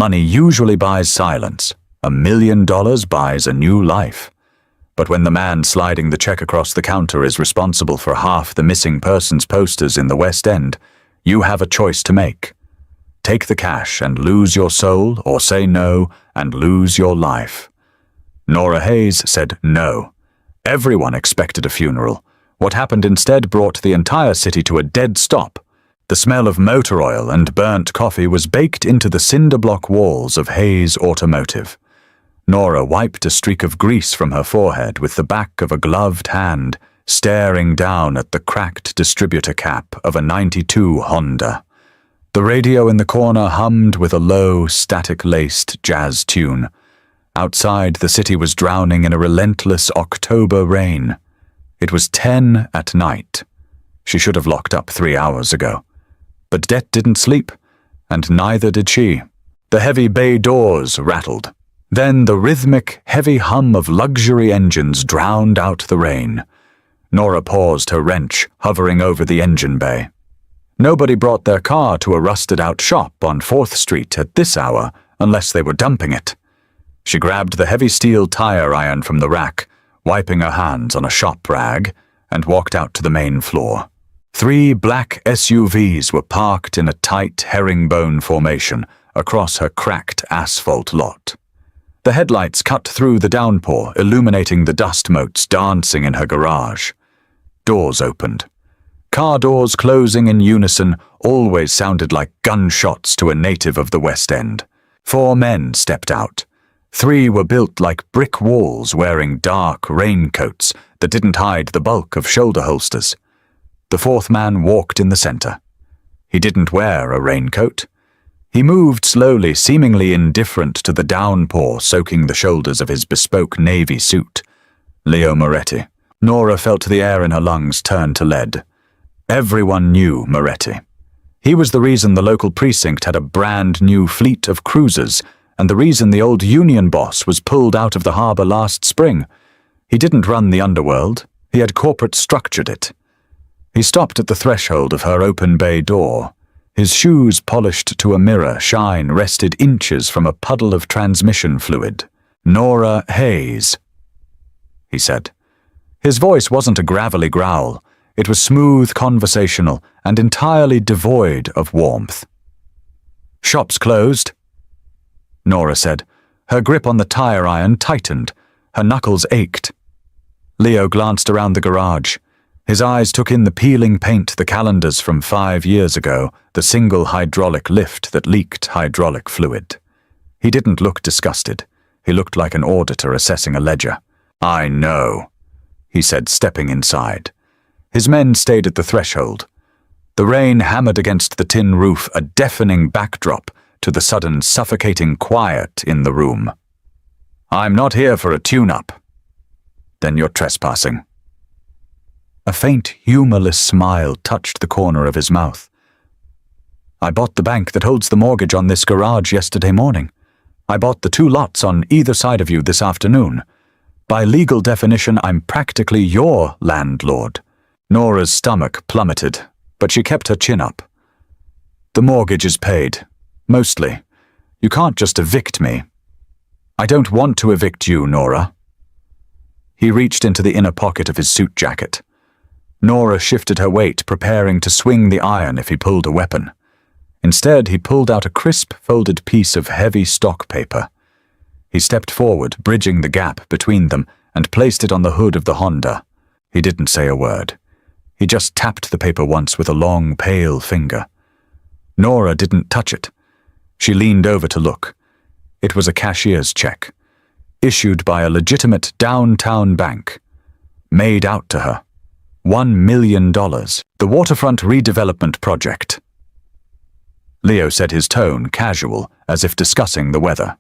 Money usually buys silence. $1 million buys a new life. But when the man sliding the check across the counter is responsible for half the missing persons posters in the West End, you have a choice to make. Take the cash and lose your soul, or say no and lose your life. Nora Hayes said no. Everyone expected a funeral. What happened instead brought the entire city to a dead stop. The smell of motor oil and burnt coffee was baked into the cinder block walls of Hayes Automotive. Nora wiped a streak of grease from her forehead with the back of a gloved hand, staring down at the cracked distributor cap of a '92 Honda. The radio in the corner hummed with a low, static-laced jazz tune. Outside, the city was drowning in a relentless October rain. It was 10 at night. She should have locked up 3 hours ago. But Det didn't sleep, and neither did she. The heavy bay doors rattled. Then the rhythmic, heavy hum of luxury engines drowned out the rain. Nora paused her wrench, hovering over the engine bay. Nobody brought their car to a rusted-out shop on 4th Street at this hour unless they were dumping it. She grabbed the heavy steel tire iron from the rack, wiping her hands on a shop rag, and walked out to the main floor. 3 black SUVs were parked in a tight herringbone formation across her cracked asphalt lot. The headlights cut through the downpour, illuminating the dust motes dancing in her garage. Doors opened. Car doors closing in unison always sounded like gunshots to a native of the West End. 4 men stepped out. 3 were built like brick walls wearing dark raincoats that didn't hide the bulk of shoulder holsters. The 4th man walked in the center. He didn't wear a raincoat. He moved slowly, seemingly indifferent to the downpour soaking the shoulders of his bespoke navy suit. Leo Moretti. Nora felt the air in her lungs turn to lead. Everyone knew Moretti. He was the reason the local precinct had a brand new fleet of cruisers, and the reason the old union boss was pulled out of the harbor last spring. He didn't run the underworld. He had corporate structured it. He stopped at the threshold of her open bay door. His shoes, polished to a mirror shine, rested inches from a puddle of transmission fluid. "Nora Hayes," he said. His voice wasn't a gravelly growl. It was smooth, conversational, and entirely devoid of warmth. "Shop's closed," Nora said. Her grip on the tire iron tightened. Her knuckles ached. Leo glanced around the garage. His eyes took in the peeling paint, the calendars from 5 years ago, the single hydraulic lift that leaked hydraulic fluid. He didn't look disgusted. He looked like an auditor assessing a ledger. "I know," he said, stepping inside. His men stayed at the threshold. The rain hammered against the tin roof, a deafening backdrop to the sudden suffocating quiet in the room. "I'm not here for a tune-up." "Then you're trespassing." A faint, humorless smile touched the corner of his mouth. "I bought the bank that holds the mortgage on this garage yesterday morning. I bought the 2 lots on either side of you this afternoon. By legal definition, I'm practically your landlord." Nora's stomach plummeted, but she kept her chin up. "The mortgage is paid. Mostly. You can't just evict me." "I don't want to evict you, Nora." He reached into the inner pocket of his suit jacket. Nora shifted her weight, preparing to swing the iron if he pulled a weapon. Instead, he pulled out a crisp, folded piece of heavy stock paper. He stepped forward, bridging the gap between them, and placed it on the hood of the Honda. He didn't say a word. He just tapped the paper once with a long, pale finger. Nora didn't touch it. She leaned over to look. It was a cashier's check, issued by a legitimate downtown bank. Made out to her. $1 million. The Waterfront Redevelopment Project. Leo said, his tone casual, as if discussing the weather.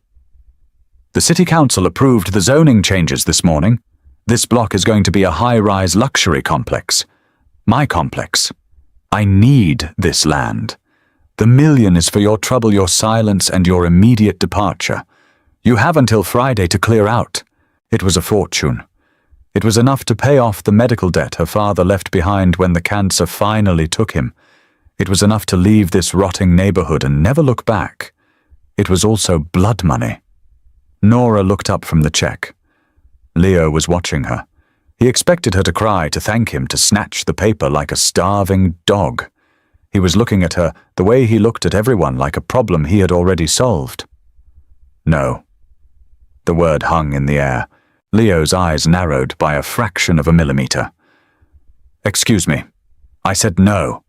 "The City Council approved the zoning changes this morning. This block is going to be a high-rise luxury complex. My complex. I need this land. The $1 million is for your trouble, your silence, and your immediate departure. You have until Friday to clear out." It was a fortune. It was enough to pay off the medical debt her father left behind when the cancer finally took him. It was enough to leave this rotting neighborhood and never look back. It was also blood money. Nora looked up from the check. Leo was watching her. He expected her to cry, to thank him, to snatch the paper like a starving dog. He was looking at her the way he looked at everyone, like a problem he had already solved. No. The word hung in the air. Leo's eyes narrowed by a fraction of a millimeter. Excuse me. I said no.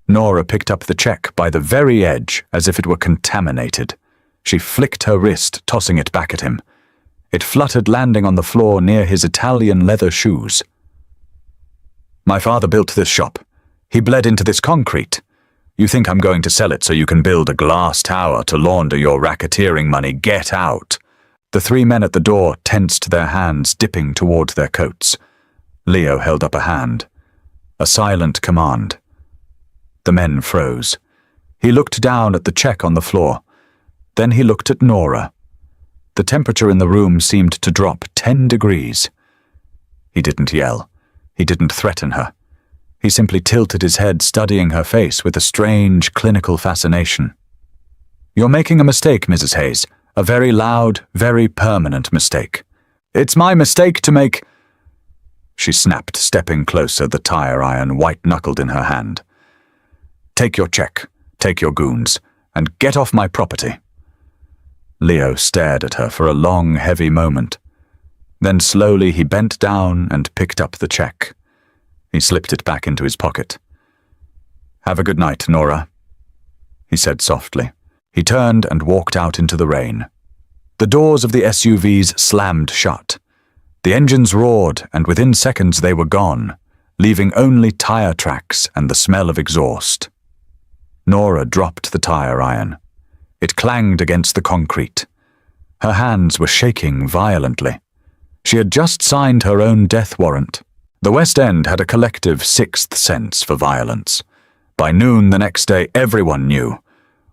Nora picked up the check by the very edge as if it were contaminated. She flicked her wrist, tossing it back at him. It fluttered, landing on the floor near his Italian leather shoes. My father built this shop. He bled into this concrete. You think I'm going to sell it so you can build a glass tower to launder your racketeering money? Get out. The three men at the door tensed their hands, dipping toward their coats. Leo held up a hand. A silent command. The men froze. He looked down at the check on the floor. Then he looked at Nora. The temperature in the room seemed to drop 10 degrees. He didn't yell. He didn't threaten her. He simply tilted his head, studying her face with a strange, clinical fascination. You're making a mistake, Mrs. Hayes. A very loud, very permanent mistake. It's my mistake to make... She snapped, stepping closer, the tire iron white-knuckled in her hand. Take your check, take your goons, and get off my property. Leo stared at her for a long, heavy moment. Then slowly he bent down and picked up the check. He slipped it back into his pocket. Have a good night, Nora, he said softly. He turned and walked out into the rain. The doors of the SUVs slammed shut. The engines roared, and within seconds they were gone, leaving only tire tracks and the smell of exhaust. Nora dropped the tire iron. It clanged against the concrete. Her hands were shaking violently. She had just signed her own death warrant. The West End had a collective sixth sense for violence. By noon the next day, everyone knew.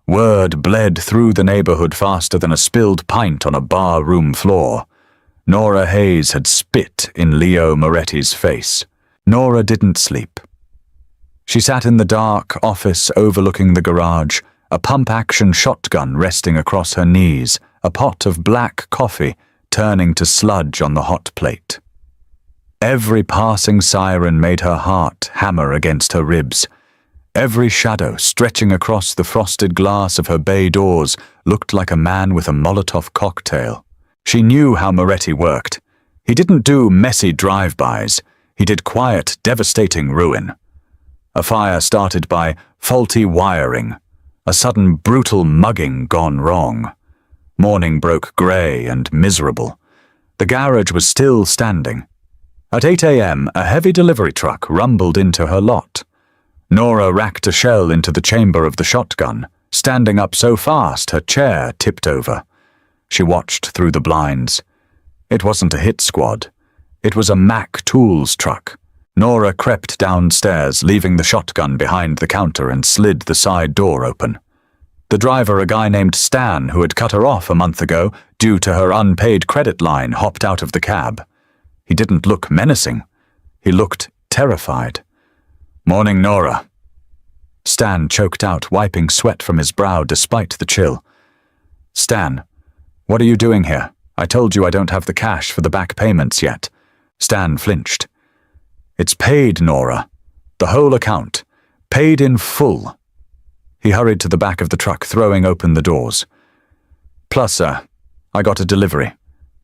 Word bled through the neighborhood faster than a spilled pint on a bar room floor. Nora Hayes had spit in Leo Moretti's face. Nora didn't sleep. She sat in the dark office overlooking the garage, a pump-action shotgun resting across her knees, a pot of black coffee turning to sludge on the hot plate. Every passing siren made her heart hammer against her ribs. Every shadow stretching across the frosted glass of her bay doors looked like a man with a Molotov cocktail. She knew how Moretti worked. He didn't do messy drive-bys. He did quiet, devastating ruin. A fire started by faulty wiring. A sudden brutal mugging gone wrong. Morning broke grey and miserable. The garage was still standing. At 8 a.m., a heavy delivery truck rumbled into her lot. Nora racked a shell into the chamber of the shotgun, standing up so fast her chair tipped over. She watched through the blinds. It wasn't a hit squad. It was a Mack Tools truck. Nora crept downstairs, leaving the shotgun behind the counter, and slid the side door open. The driver, a guy named Stan, who had cut her off a month ago due to her unpaid credit line, hopped out of the cab. He didn't look menacing. He looked terrified. Morning, Nora. Stan choked out, wiping sweat from his brow despite the chill. Stan, what are you doing here? I told you I don't have the cash for the back payments yet. Stan flinched. It's paid, Nora. The whole account. Paid in full. He hurried to the back of the truck, throwing open the doors. Plus, I got a delivery.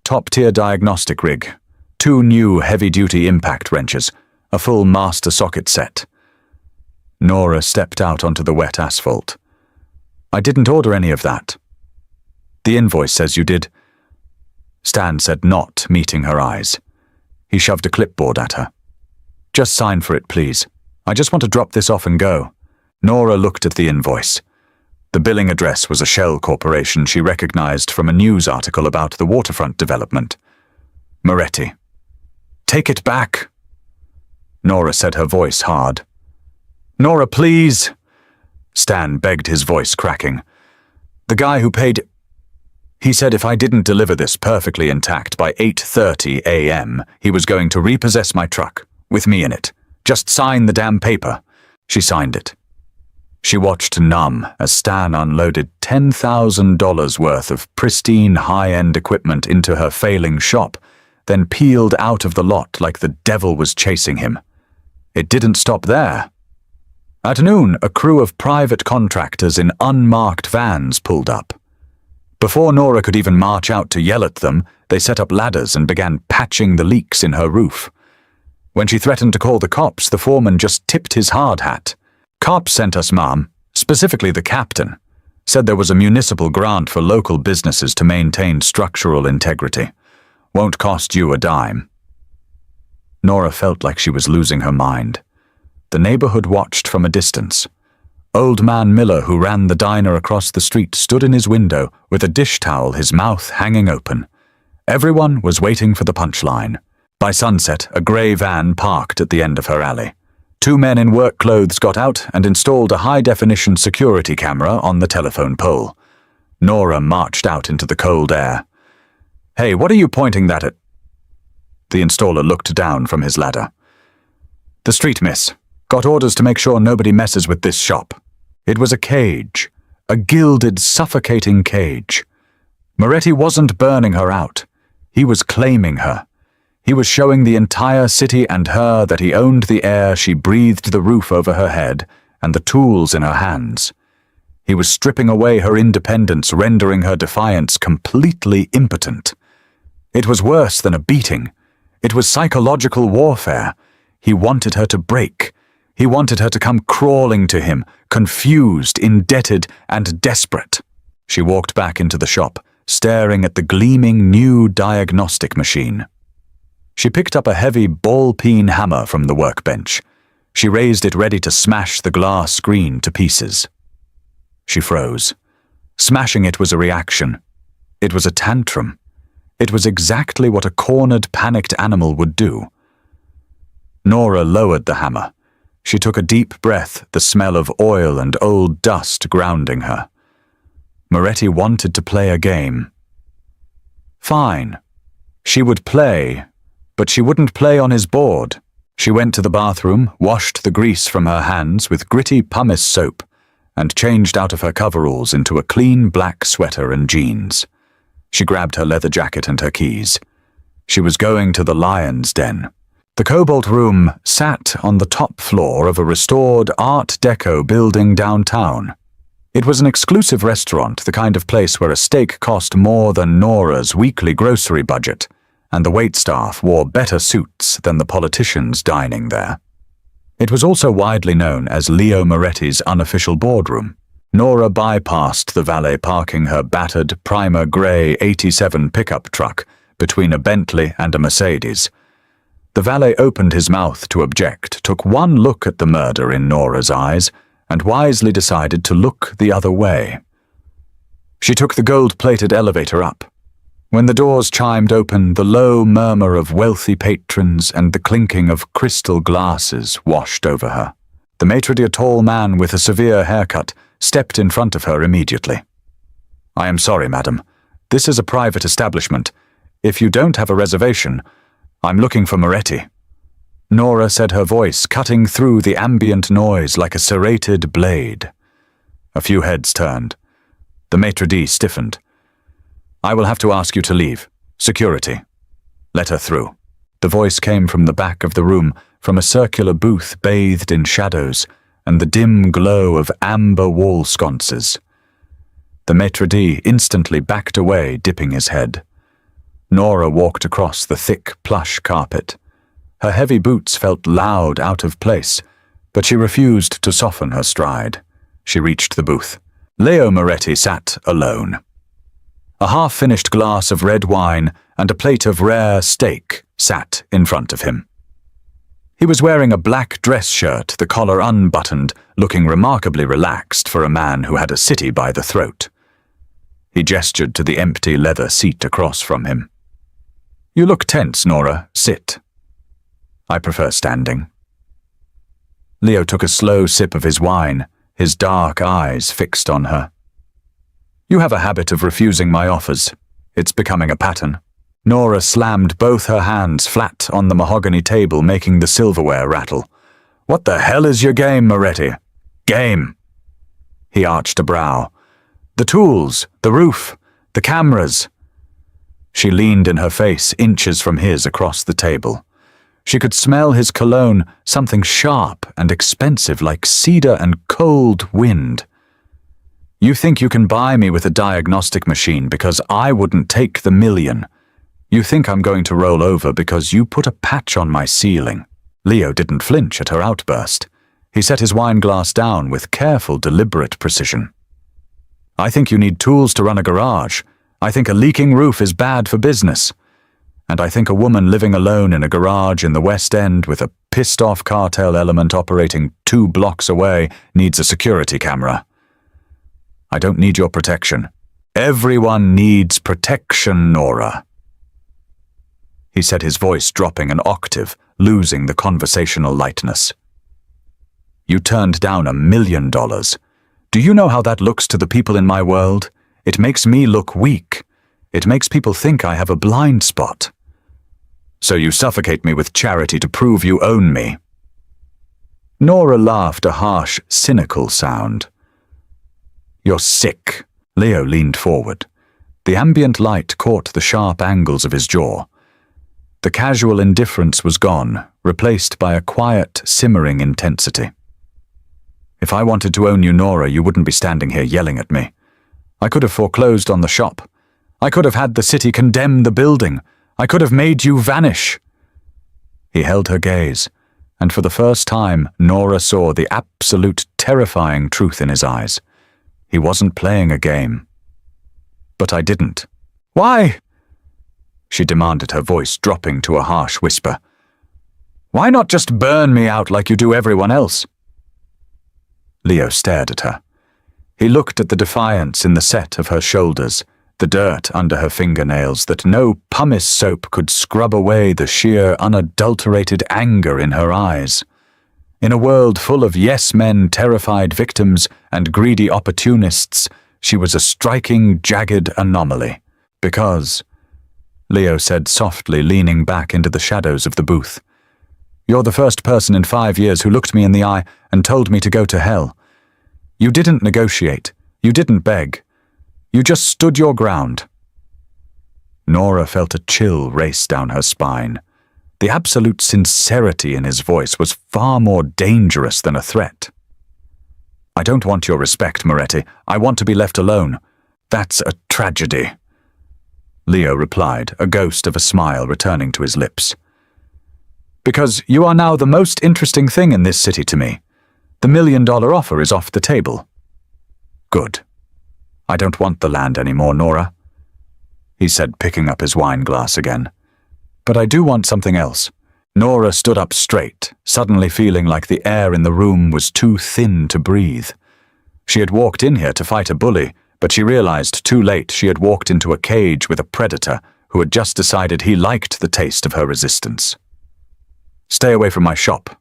Top-tier diagnostic rig. 2 new heavy-duty impact wrenches. A full master socket set. Nora stepped out onto the wet asphalt. I didn't order any of that. The invoice says you did. Stan said, not meeting her eyes. He shoved a clipboard at her. Just sign for it, please. I just want to drop this off and go. Nora looked at the invoice. The billing address was a shell corporation she recognized from a news article about the waterfront development. Moretti. Take it back. Nora said, her voice hard. Nora, please. Stan begged, his voice cracking. The guy who paid... He said if I didn't deliver this perfectly intact by 8:30 a.m., he was going to repossess my truck, with me in it. Just sign the damn paper. She signed it. She watched numb as Stan unloaded $10,000 worth of pristine high-end equipment into her failing shop, then peeled out of the lot like the devil was chasing him. It didn't stop there. At noon, a crew of private contractors in unmarked vans pulled up. Before Nora could even march out to yell at them, they set up ladders and began patching the leaks in her roof. When she threatened to call the cops, the foreman just tipped his hard hat. "Cops sent us, ma'am, specifically the captain. Said there was a municipal grant for local businesses to maintain structural integrity. Won't cost you a dime." Nora felt like she was losing her mind. The neighborhood watched from a distance. Old Man Miller, who ran the diner across the street, stood in his window with a dish towel, his mouth hanging open. Everyone was waiting for the punchline. By sunset, a grey van parked at the end of her alley. 2 men in work clothes got out and installed a high-definition security camera on the telephone pole. Nora marched out into the cold air. "Hey, what are you pointing that at?" The installer looked down from his ladder. "The street, miss. Got orders to make sure nobody messes with this shop." It was a cage, a gilded, suffocating cage. Moretti wasn't burning her out. He was claiming her. He was showing the entire city and her that he owned the air she breathed, the roof over her head, and the tools in her hands. He was stripping away her independence, rendering her defiance completely impotent. It was worse than a beating. It was psychological warfare. He wanted her to break. He wanted her to come crawling to him, confused, indebted, and desperate. She walked back into the shop, staring at the gleaming new diagnostic machine. She picked up a heavy ball-peen hammer from the workbench. She raised it ready to smash the glass screen to pieces. She froze. Smashing it was a reaction. It was a tantrum. It was exactly what a cornered, panicked animal would do. Nora lowered the hammer. She took a deep breath, the smell of oil and old dust grounding her. Moretti wanted to play a game. Fine. She would play, but she wouldn't play on his board. She went to the bathroom, washed the grease from her hands with gritty pumice soap, and changed out of her coveralls into a clean black sweater and jeans. She grabbed her leather jacket and her keys. She was going to the Lion's Den. The Cobalt Room sat on the top floor of a restored Art Deco building downtown. It was an exclusive restaurant, the kind of place where a steak cost more than Nora's weekly grocery budget, and the waitstaff wore better suits than the politicians dining there. It was also widely known as Leo Moretti's unofficial boardroom. Nora bypassed the valet parking her battered primer grey '87 pickup truck between a Bentley and a Mercedes. The valet opened his mouth to object, took one look at the murder in Nora's eyes, and wisely decided to look the other way. She took the gold-plated elevator up. When the doors chimed open, the low murmur of wealthy patrons and the clinking of crystal glasses washed over her. The maitre d', a tall man with a severe haircut, stepped in front of her immediately. "I am sorry, madam. This is a private establishment. If you don't have a reservation, I'm looking for Moretti." Nora said, her voice cutting through the ambient noise like a serrated blade. A few heads turned. The maitre d' stiffened. "I will have to ask you to leave. Security. Let her through." The voice came from the back of the room, from a circular booth bathed in shadows and the dim glow of amber wall sconces. The maitre d' instantly backed away, dipping his head. Nora walked across the thick plush carpet. Her heavy boots felt loud, out of place, but she refused to soften her stride. She reached the booth. Leo Moretti sat alone. A half-finished glass of red wine and a plate of rare steak sat in front of him. He was wearing a black dress shirt, the collar unbuttoned, looking remarkably relaxed for a man who had a city by the throat. He gestured to the empty leather seat across from him. "You look tense, Nora. Sit." "I prefer standing." Leo took a slow sip of his wine, his dark eyes fixed on her. "You have a habit of refusing my offers. It's becoming a pattern." Nora slammed both her hands flat on the mahogany table, making the silverware rattle. "What the hell is your game, Moretti?" "Game. He arched a brow. The tools, the roof, the cameras. She leaned in her face inches from his across the table. She could smell his cologne, something sharp and expensive like cedar and cold wind. You think you can buy me with a diagnostic machine because I wouldn't take the $1 million. You think I'm going to roll over because you put a patch on my ceiling. Leo didn't flinch at her outburst. He set his wine glass down with careful, deliberate precision. I think you need tools to run a garage. I think a leaking roof is bad for business. And I think a woman living alone in a garage in the West End with a pissed-off cartel element operating 2 blocks away needs a security camera. I don't need your protection. Everyone needs protection, Nora. He said, his voice dropping an octave, losing the conversational lightness. You turned down $1 million. Do you know how that looks to the people in my world? It makes me look weak. It makes people think I have a blind spot. So you suffocate me with charity to prove you own me. Nora laughed a harsh, cynical sound. You're sick. Leo leaned forward. The ambient light caught the sharp angles of his jaw. The casual indifference was gone, replaced by a quiet, simmering intensity. If I wanted to own you, Nora, you wouldn't be standing here yelling at me. I could have foreclosed on the shop. I could have had the city condemn the building. I could have made you vanish. He held her gaze, and for the first time, Nora saw the absolute terrifying truth in his eyes. He wasn't playing a game. But I didn't. Why? She demanded, her voice dropping to a harsh whisper. Why not just burn me out like you do everyone else? Leo stared at her. He looked at the defiance in the set of her shoulders, the dirt under her fingernails that no pumice soap could scrub away, the sheer, unadulterated anger in her eyes. In a world full of yes-men, terrified victims, and greedy opportunists, she was a striking, jagged anomaly. Because, Leo said softly, leaning back into the shadows of the booth, you're the first person in 5 years who looked me in the eye and told me to go to hell. You didn't negotiate. You didn't beg. You just stood your ground. Nora felt a chill race down her spine. The absolute sincerity in his voice was far more dangerous than a threat. I don't want your respect, Moretti. I want to be left alone. That's a tragedy. Leo replied, a ghost of a smile returning to his lips. Because you are now the most interesting thing in this city to me. The $1 million offer is off the table. Good. I don't want the land anymore, Nora, he said, picking up his wine glass again. But I do want something else. Nora stood up straight, suddenly feeling like the air in the room was too thin to breathe. She had walked in here to fight a bully, but she realized too late she had walked into a cage with a predator who had just decided he liked the taste of her resistance. Stay away from my shop,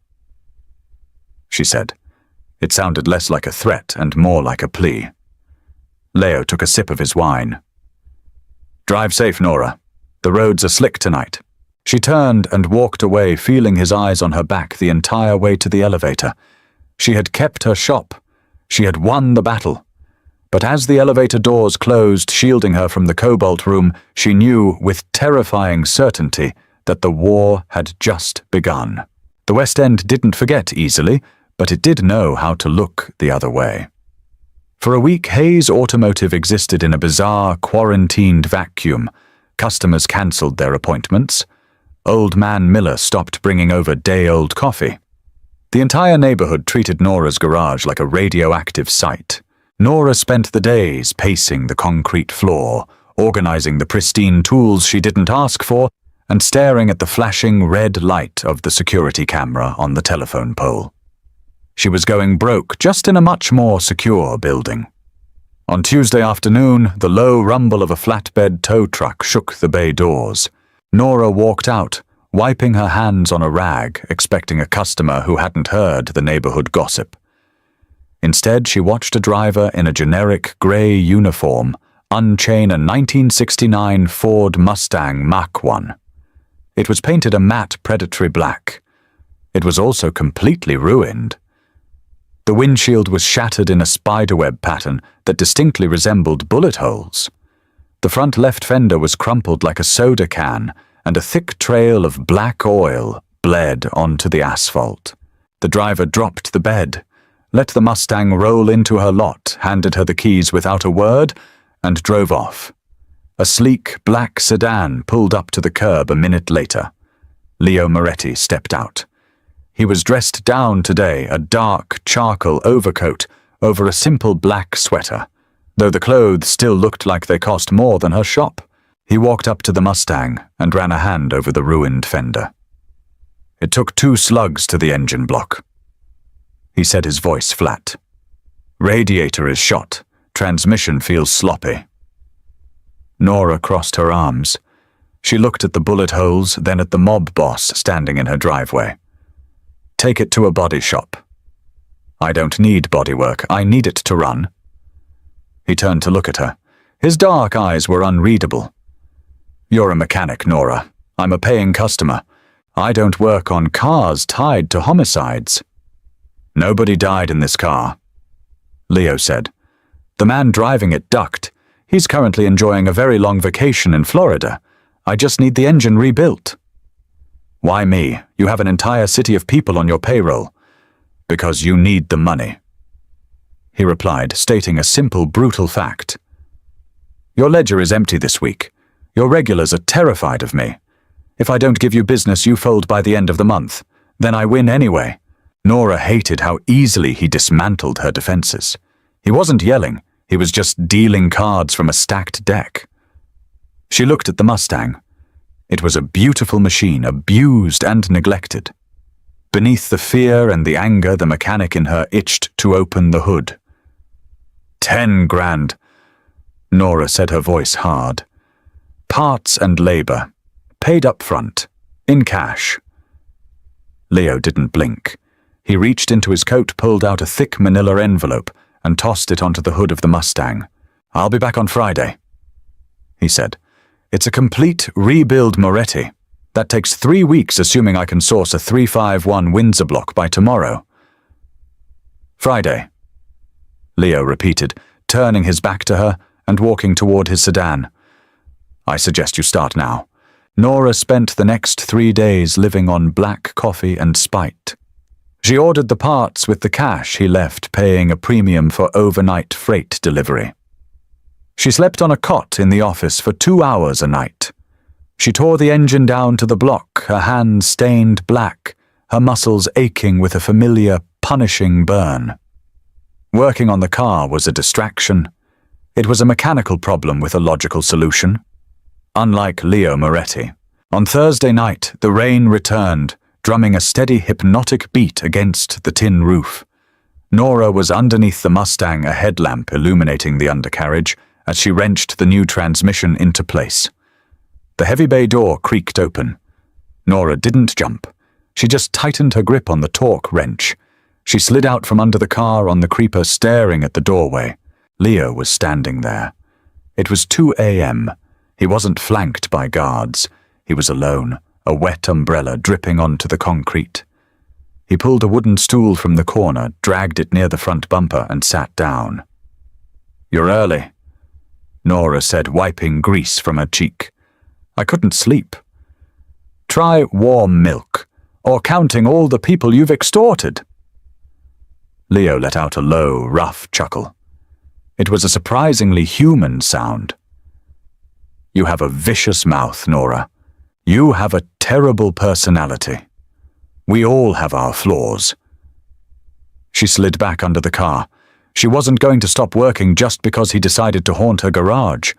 she said. It sounded less like a threat and more like a plea. Leo took a sip of his wine. Drive safe, Nora. The roads are slick tonight. She turned and walked away, feeling his eyes on her back the entire way to the elevator. She had kept her shop. She had won the battle. But as the elevator doors closed, shielding her from the cobalt room, she knew with terrifying certainty that the war had just begun. The West End didn't forget easily, but it did know how to look the other way. For a week, Hayes Automotive existed in a bizarre, quarantined vacuum. Customers cancelled their appointments. Old Man Miller stopped bringing over day-old coffee. The entire neighborhood treated Nora's garage like a radioactive site. Nora spent the days pacing the concrete floor, organizing the pristine tools she didn't ask for, and staring at the flashing red light of the security camera on the telephone pole. She was going broke, just in a much more secure building. On Tuesday afternoon, the low rumble of a flatbed tow truck shook the bay doors. Nora walked out, wiping her hands on a rag, expecting a customer who hadn't heard the neighborhood gossip. Instead, she watched a driver in a generic gray uniform unchain a 1969 Ford Mustang Mach 1. It was painted a matte predatory black. It was also completely ruined. The windshield was shattered in a spiderweb pattern that distinctly resembled bullet holes. The front left fender was crumpled like a soda can, and a thick trail of black oil bled onto the asphalt. The driver dropped the bed, let the Mustang roll into her lot, handed her the keys without a word, and drove off. A sleek black sedan pulled up to the curb a minute later. Leo Moretti stepped out. He was dressed down today, a dark charcoal overcoat over a simple black sweater, though the clothes still looked like they cost more than her shop. He walked up to the Mustang and ran a hand over the ruined fender. It took 2 slugs to the engine block. He said, his voice flat. Radiator is shot. Transmission feels sloppy. Nora crossed her arms. She looked at the bullet holes, then at the mob boss standing in her driveway. Take it to a body shop. I don't need bodywork. I need it to run. He turned to look at her. His dark eyes were unreadable. You're a mechanic, Nora. I'm a paying customer. I don't work on cars tied to homicides. Nobody died in this car, Leo said. The man driving it ducked. He's currently enjoying a very long vacation in Florida. I just need the engine rebuilt. Why me? You have an entire city of people on your payroll. Because you need the money, he replied, stating a simple, brutal fact. Your ledger is empty this week. Your regulars are terrified of me. If I don't give you business, you fold by the end of the month. Then I win anyway. Nora hated how easily he dismantled her defenses. He wasn't yelling. He was just dealing cards from a stacked deck. She looked at the Mustang. It was a beautiful machine, abused and neglected. Beneath the fear and the anger, the mechanic in her itched to open the hood. 10 grand, Nora said, her voice hard. Parts and labor, paid up front, in cash. Leo didn't blink. He reached into his coat, pulled out a thick manila envelope, and tossed it onto the hood of the Mustang. I'll be back on Friday, he said. It's a complete rebuild, Moretti. That takes 3 weeks, assuming I can source a 351 Windsor block by tomorrow. Friday, Leo repeated, turning his back to her and walking toward his sedan. I suggest you start now. Nora spent the next 3 days living on black coffee and spite. She ordered the parts with the cash he left, paying a premium for overnight freight delivery. She slept on a cot in the office for 2 hours a night. She tore the engine down to the block, her hands stained black, her muscles aching with a familiar, punishing burn. Working on the car was a distraction. It was a mechanical problem with a logical solution. Unlike Leo Moretti. On Thursday night, the rain returned, drumming a steady hypnotic beat against the tin roof. Nora was underneath the Mustang, a headlamp illuminating the undercarriage, as she wrenched the new transmission into place. The heavy bay door creaked open. Nora didn't jump. She just tightened her grip on the torque wrench. She slid out from under the car on the creeper, staring at the doorway. Leo was standing there. It was 2 a.m. He wasn't flanked by guards. He was alone, a wet umbrella dripping onto the concrete. He pulled a wooden stool from the corner, dragged it near the front bumper, and sat down. You're early, Nora said, wiping grease from her cheek. I couldn't sleep. Try warm milk, or counting all the people you've extorted. Leo let out a low, rough chuckle. It was a surprisingly human sound. You have a vicious mouth, Nora. You have a terrible personality. We all have our flaws. She slid back under the car. She wasn't going to stop working just because he decided to haunt her garage.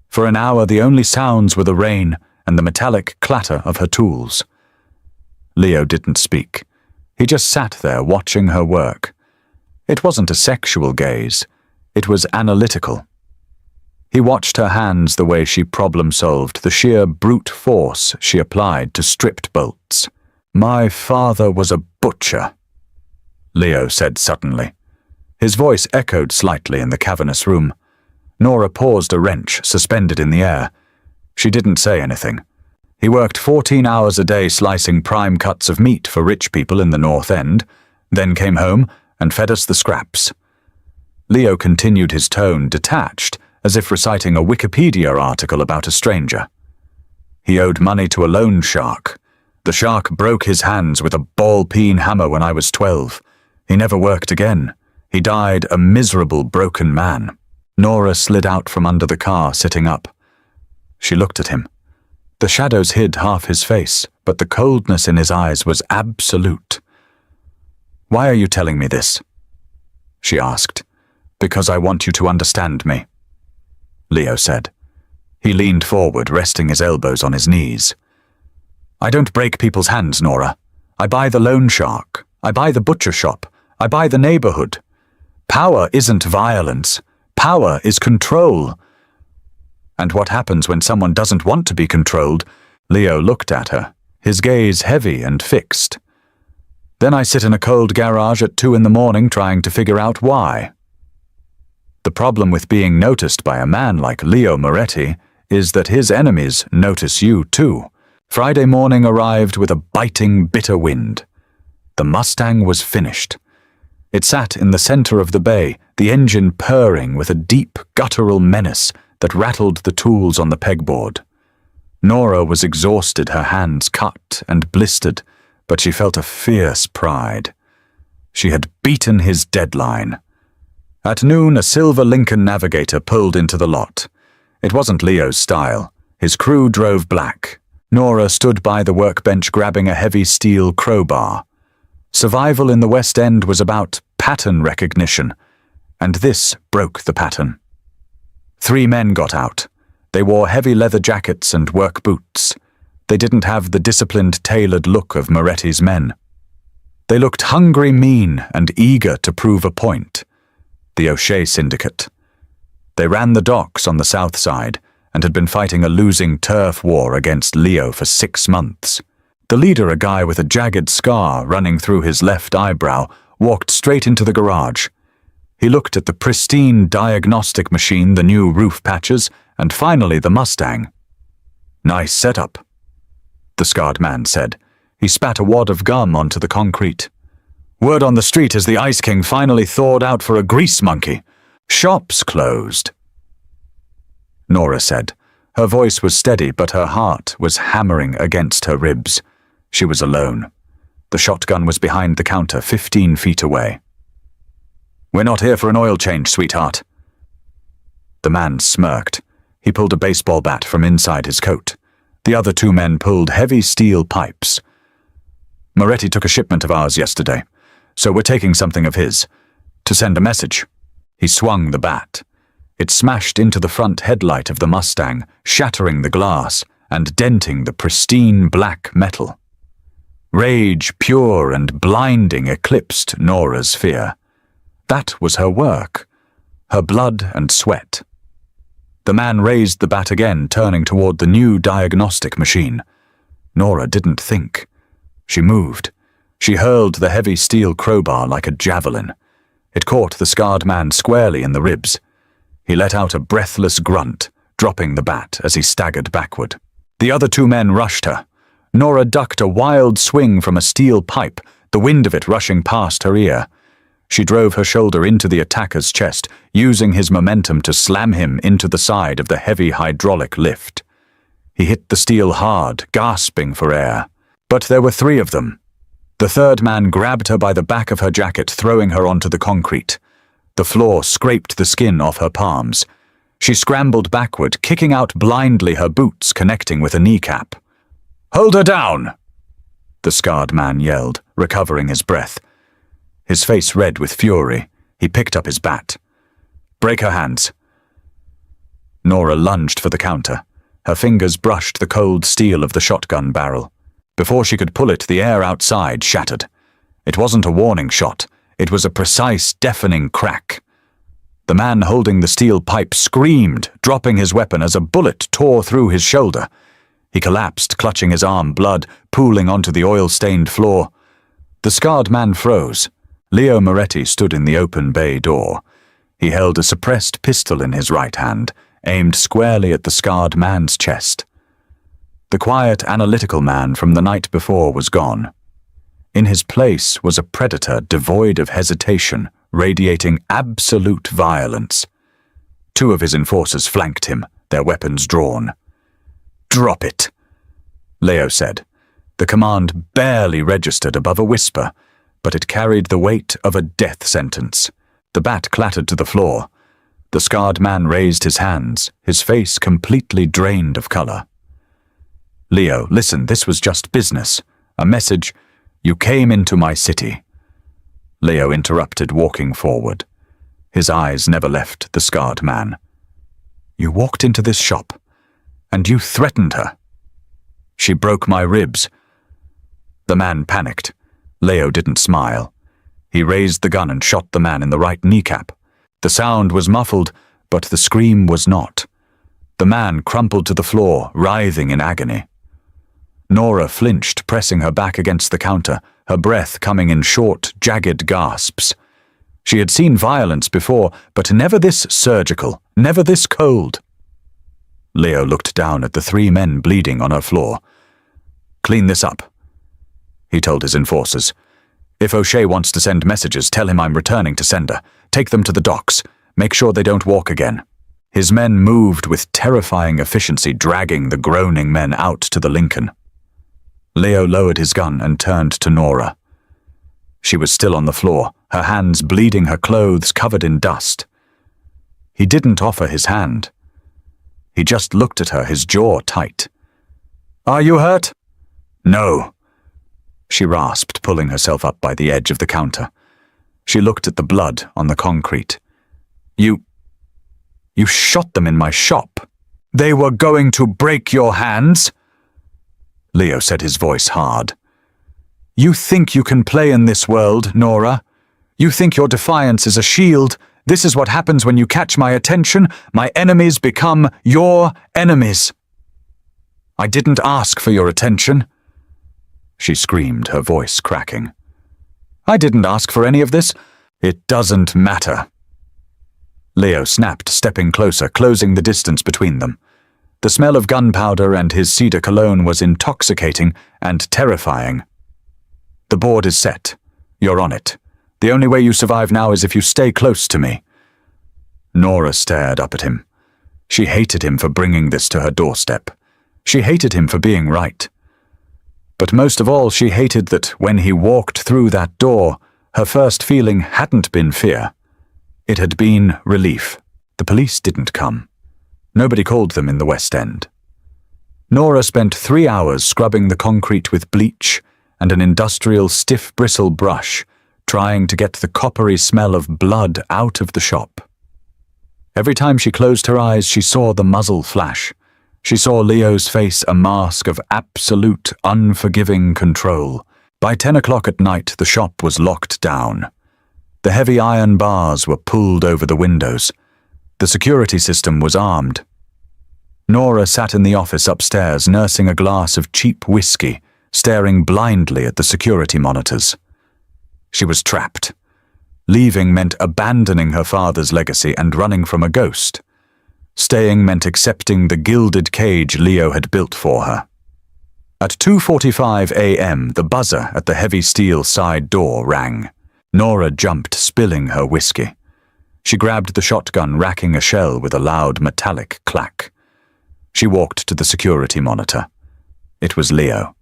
For an hour, the only sounds were the rain and the metallic clatter of her tools. Leo didn't speak. He just sat there watching her work. It wasn't a sexual gaze. It was analytical. He watched her hands, the way she problem-solved, the sheer brute force she applied to stripped bolts. My father was a butcher, Leo said suddenly. His voice echoed slightly in the cavernous room. Nora paused, a wrench suspended in the air. She didn't say anything. He worked 14 hours a day slicing prime cuts of meat for rich people in the North End, then came home and fed us the scraps. Leo continued his tone detached, as if reciting a Wikipedia article about a stranger. He owed money to a loan shark. The shark broke his hands with a ball-peen hammer when I was 12. He never worked again. He died a miserable, broken man. Nora slid out from under the car, sitting up. She looked at him. The shadows hid half his face, but the coldness in his eyes was absolute. "Why are you telling me this?" she asked. "Because I want you to understand me," Leo said. He leaned forward, resting his elbows on his knees. "I don't break people's hands, Nora. I buy the loan shark. I buy the butcher shop. I buy the neighborhood. Power isn't violence. Power is control." "And what happens when someone doesn't want to be controlled?" Leo looked at her, his gaze heavy and fixed. "Then I sit in a cold garage at 2 in the morning trying to figure out why." The problem with being noticed by a man like Leo Moretti is that his enemies notice you too. Friday morning arrived with a biting, bitter wind. The Mustang was finished. It sat in the center of the bay, the engine purring with a deep, guttural menace that rattled the tools on the pegboard. Nora was exhausted, her hands cut and blistered, but she felt a fierce pride. She had beaten his deadline. At noon, a silver Lincoln Navigator pulled into the lot. It wasn't Leo's style. His crew drove black. Nora stood by the workbench grabbing a heavy steel crowbar. Survival in the West End was about pattern recognition, and this broke the pattern. 3 men got out. They wore heavy leather jackets and work boots. They didn't have the disciplined, tailored look of Moretti's men. They looked hungry, mean, and eager to prove a point. The O'Shea Syndicate. They ran the docks on the south side and had been fighting a losing turf war against Leo for 6 months. The leader, a guy with a jagged scar running through his left eyebrow, walked straight into the garage. He looked at the pristine diagnostic machine, the new roof patches, and finally the Mustang. "Nice setup," the scarred man said. He spat a wad of gum onto the concrete. "Word on the street is the Ice King finally thawed out for a grease monkey. Shops closed," Nora said. Her voice was steady, but her heart was hammering against her ribs. She was alone. The shotgun was behind the counter, 15 feet away. "We're not here for an oil change, sweetheart." The man smirked. He pulled a baseball bat from inside his coat. The other 2 men pulled heavy steel pipes. "Moretti took a shipment of ours yesterday, so we're taking something of his, to send a message." He swung the bat. It smashed into the front headlight of the Mustang, shattering the glass and denting the pristine black metal. Rage, pure and blinding, eclipsed Nora's fear. That was her work, her blood and sweat. The man raised the bat again, turning toward the new diagnostic machine. Nora didn't think. She moved. She hurled the heavy steel crowbar like a javelin. It caught the scarred man squarely in the ribs. He let out a breathless grunt, dropping the bat as he staggered backward. The other 2 men rushed her. Nora ducked a wild swing from a steel pipe, the wind of it rushing past her ear. She drove her shoulder into the attacker's chest, using his momentum to slam him into the side of the heavy hydraulic lift. He hit the steel hard, gasping for air. But there were 3 of them. The 3rd man grabbed her by the back of her jacket, throwing her onto the concrete. The floor scraped the skin off her palms. She scrambled backward, kicking out blindly, her boots connecting with a kneecap. "Hold her down!" the scarred man yelled, recovering his breath. His face red with fury, he picked up his bat. "Break her hands." Nora lunged for the counter. Her fingers brushed the cold steel of the shotgun barrel. Before she could pull it, the air outside shattered. It wasn't a warning shot. It was a precise, deafening crack. The man holding the steel pipe screamed, dropping his weapon as a bullet tore through his shoulder. He collapsed, clutching his arm, blood pooling onto the oil-stained floor. The scarred man froze. Leo Moretti stood in the open bay door. He held a suppressed pistol in his right hand, aimed squarely at the scarred man's chest. The quiet, analytical man from the night before was gone. In his place was a predator devoid of hesitation, radiating absolute violence. Two of his enforcers flanked him, their weapons drawn. "Drop it," Leo said. The command barely registered above a whisper, but it carried the weight of a death sentence. The bat clattered to the floor. The scarred man raised his hands, his face completely drained of color. "Leo, listen, this was just business. A message. You came into my city." Leo interrupted, walking forward. His eyes never left the scarred man. "You walked into this shop, and you threatened her. She broke my ribs." The man panicked. Leo didn't smile. He raised the gun and shot the man in the right kneecap. The sound was muffled, but the scream was not. The man crumpled to the floor, writhing in agony. Nora flinched, pressing her back against the counter, her breath coming in short, jagged gasps. She had seen violence before, but never this surgical, never this cold. Leo looked down at the three men bleeding on her floor. "Clean this up," he told his enforcers. "If O'Shea wants to send messages, tell him I'm returning to sender. Take them to the docks. Make sure they don't walk again." His men moved with terrifying efficiency, dragging the groaning men out to the Lincoln. Leo lowered his gun and turned to Nora. She was still on the floor, her hands bleeding, her clothes covered in dust. He didn't offer his hand. He just looked at her, his jaw tight. "Are you hurt?" "No," she rasped, pulling herself up by the edge of the counter. She looked at the blood on the concrete. You shot them in my shop. They were going to break your hands." Leo said, his voice hard. "You think you can play in this world, Nora? You think your defiance is a shield? This is what happens when you catch my attention. My enemies become your enemies." "I didn't ask for your attention," she screamed, her voice cracking. "I didn't ask for any of this. It doesn't matter." Leo snapped, stepping closer, closing the distance between them. The smell of gunpowder and his cedar cologne was intoxicating and terrifying. "The board is set. You're on it. The only way you survive now is if you stay close to me." Nora stared up at him. She hated him for bringing this to her doorstep. She hated him for being right. But most of all, she hated that when he walked through that door, her first feeling hadn't been fear. It had been relief. The police didn't come. Nobody called them in the West End. Nora spent 3 hours scrubbing the concrete with bleach and an industrial stiff bristle brush, trying to get the coppery smell of blood out of the shop. Every time she closed her eyes, she saw the muzzle flash. She saw Leo's face, a mask of absolute, unforgiving control. By 10 o'clock at night, the shop was locked down. The heavy iron bars were pulled over the windows. The security system was armed. Nora sat in the office upstairs, nursing a glass of cheap whiskey, staring blindly at the security monitors. She was trapped. Leaving meant abandoning her father's legacy and running from a ghost. Staying meant accepting the gilded cage Leo had built for her. At 2:45 a.m., the buzzer at the heavy steel side door rang. Nora jumped, spilling her whiskey. She grabbed the shotgun, racking a shell with a loud metallic clack. She walked to the security monitor. It was Leo.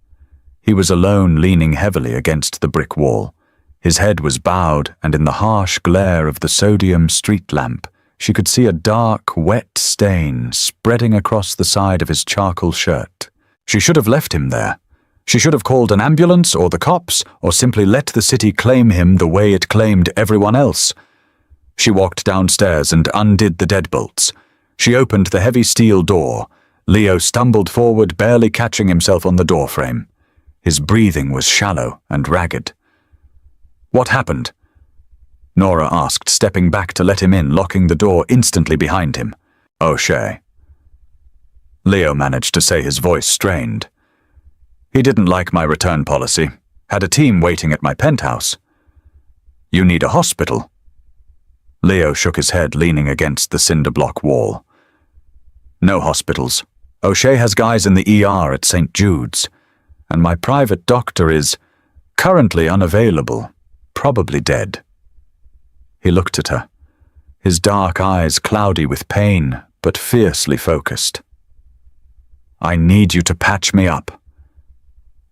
He was alone, leaning heavily against the brick wall. His head was bowed, and in the harsh glare of the sodium street lamp, she could see a dark, wet stain spreading across the side of his charcoal shirt. She should have left him there. She should have called an ambulance or the cops, or simply let the city claim him the way it claimed everyone else. She walked downstairs and undid the deadbolts. She opened the heavy steel door. Leo stumbled forward, barely catching himself on the doorframe. His breathing was shallow and ragged. "What happened?" Nora asked, stepping back to let him in, locking the door instantly behind him. "O'Shea." Leo managed to say, his voice strained. "He didn't like my return policy. Had a team waiting at my penthouse." "You need a hospital." Leo shook his head, leaning against the cinder block wall. "No hospitals. O'Shea has guys in the ER at St. Jude's. And my private doctor is..." Currently unavailable, probably dead. He looked at her, his dark eyes cloudy with pain, but fiercely focused. I need you to patch me up.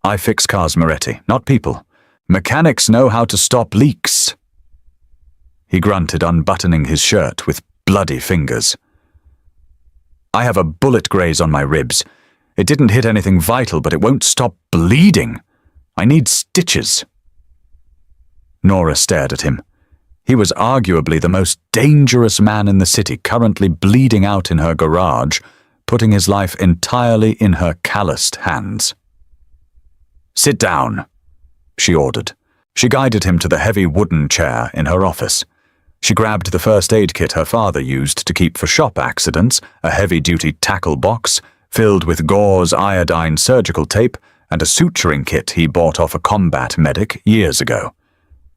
I fix cars, Moretti, not people. Mechanics know how to stop leaks. He grunted, unbuttoning his shirt with bloody fingers. I have a bullet graze on my ribs. It didn't hit anything vital, but it won't stop bleeding. I need stitches. Nora stared at him. He was arguably the most dangerous man in the city, currently bleeding out in her garage, putting his life entirely in her calloused hands. Sit down, she ordered. She guided him to the heavy wooden chair in her office. She grabbed the first aid kit her father used to keep for shop accidents, a heavy-duty tackle box filled with gauze iodine surgical tape, and a suturing kit he bought off a combat medic years ago.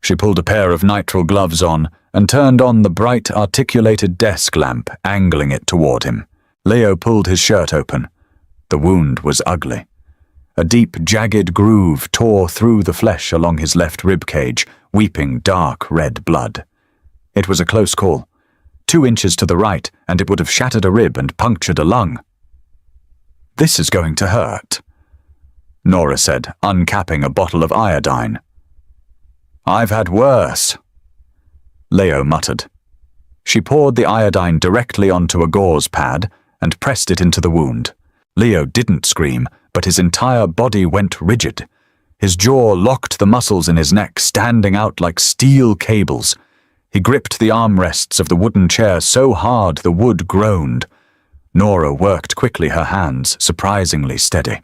She pulled a pair of nitrile gloves on and turned on the bright articulated desk lamp, angling it toward him. Leo pulled his shirt open. The wound was ugly. A deep, jagged groove tore through the flesh along his left rib cage, weeping dark red blood. It was a close call. 2 inches to the right, and it would have shattered a rib and punctured a lung. This is going to hurt, Nora said, uncapping a bottle of iodine. I've had worse, Leo muttered. She poured the iodine directly onto a gauze pad and pressed it into the wound. Leo didn't scream, but his entire body went rigid. His jaw locked the muscles in his neck, standing out like steel cables. He gripped the armrests of the wooden chair so hard the wood groaned. Nora worked quickly, her hands surprisingly steady.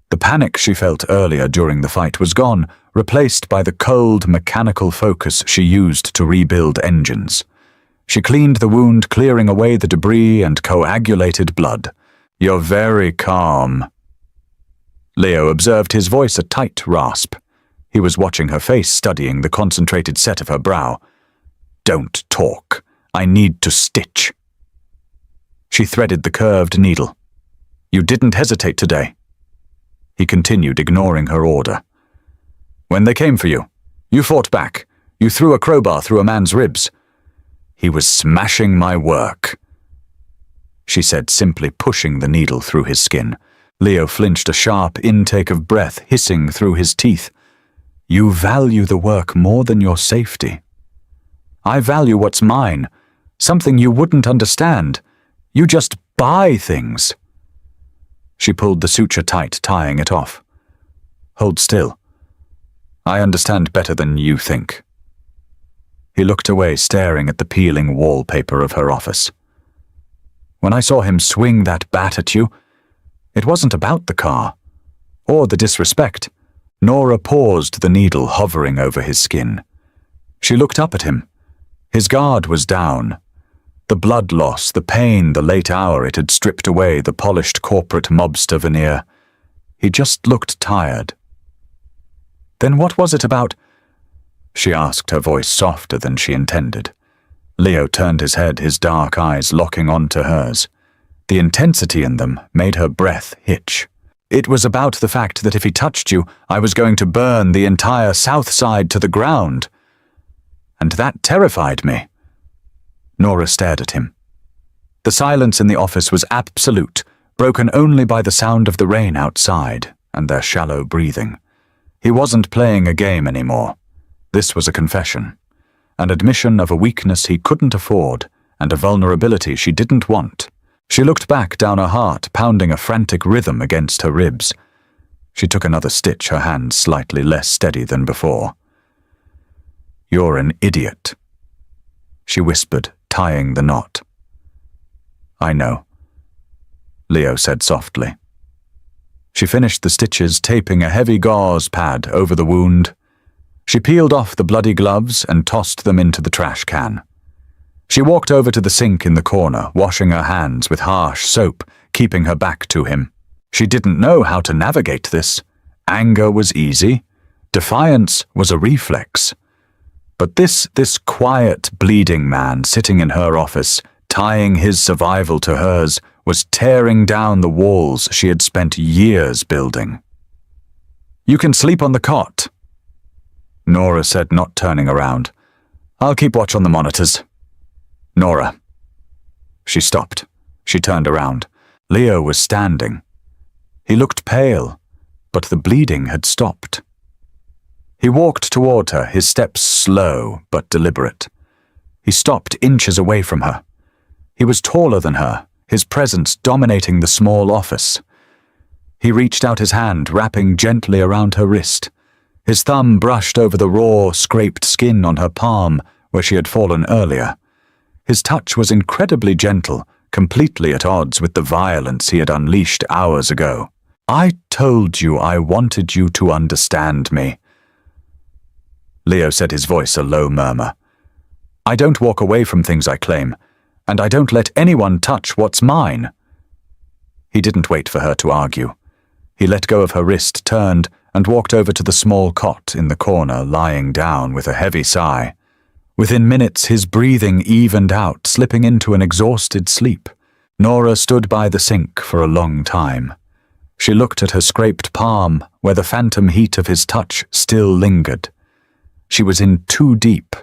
The panic she felt earlier during the fight was gone, replaced by the cold, mechanical focus she used to rebuild engines. She cleaned the wound, clearing away the debris and coagulated blood. You're very calm. Leo observed his voice a tight rasp. He was watching her face, studying the concentrated set of her brow. Don't talk. I need to stitch. She threaded the curved needle. You didn't hesitate today. He continued, ignoring her order. When they came for you, you fought back. You threw a crowbar through a man's ribs. He was smashing my work, she said, simply pushing the needle through his skin. Leo flinched, a sharp intake of breath hissing through his teeth. You value the work more than your safety. I value what's mine, something you wouldn't understand. You just buy things. She pulled the suture tight, tying it off. Hold still. I understand better than you think. He looked away, staring at the peeling wallpaper of her office. When I saw him swing that bat at you, it wasn't about the car, or the disrespect. Nora paused, the needle hovering over his skin. She looked up at him. His guard was down. The blood loss, the pain, the late hour, it had stripped away the polished corporate mobster veneer. He just looked tired. Then what was it about? She asked, her voice softer than she intended. Leo turned his head, his dark eyes locking onto hers. The intensity in them made her breath hitch. It was about the fact that if he touched you, I was going to burn the entire south side to the ground. And that terrified me. Nora stared at him. The silence in the office was absolute, broken only by the sound of the rain outside and their shallow breathing. He wasn't playing a game anymore. This was a confession, an admission of a weakness he couldn't afford and a vulnerability she didn't want. She looked back down her heart, pounding a frantic rhythm against her ribs. She took another stitch, her hands slightly less steady than before. You're an idiot, she whispered, tying the knot. I know, Leo said softly. She finished the stitches, taping a heavy gauze pad over the wound. She peeled off the bloody gloves and tossed them into the trash can. She walked over to the sink in the corner, washing her hands with harsh soap, keeping her back to him. She didn't know how to navigate this. Anger was easy. Defiance was a reflex. But this quiet, bleeding man sitting in her office, tying his survival to hers, was tearing down the walls she had spent years building. You can sleep on the cot, Nora said, not turning around. "I'll keep watch on the monitors." "Nora." She stopped. She turned around. Leo was standing. He looked pale, but the bleeding had stopped. He walked toward her, his steps slow but deliberate. He stopped inches away from her. He was taller than her, his presence dominating the small office. He reached out his hand, wrapping gently around her wrist. His thumb brushed over the raw, scraped skin on her palm where she had fallen earlier. His touch was incredibly gentle, completely at odds with the violence he had unleashed hours ago. "I told you I wanted you to understand me," Leo said, his voice a low murmur. "I don't walk away from things I claim, and I don't let anyone touch what's mine." He didn't wait for her to argue. He let go of her wrist, turned, and walked over to the small cot in the corner, lying down with a heavy sigh. Within minutes, his breathing evened out, slipping into an exhausted sleep. Nora stood by the sink for a long time. She looked at her scraped palm, where the phantom heat of his touch still lingered. She was in too deep.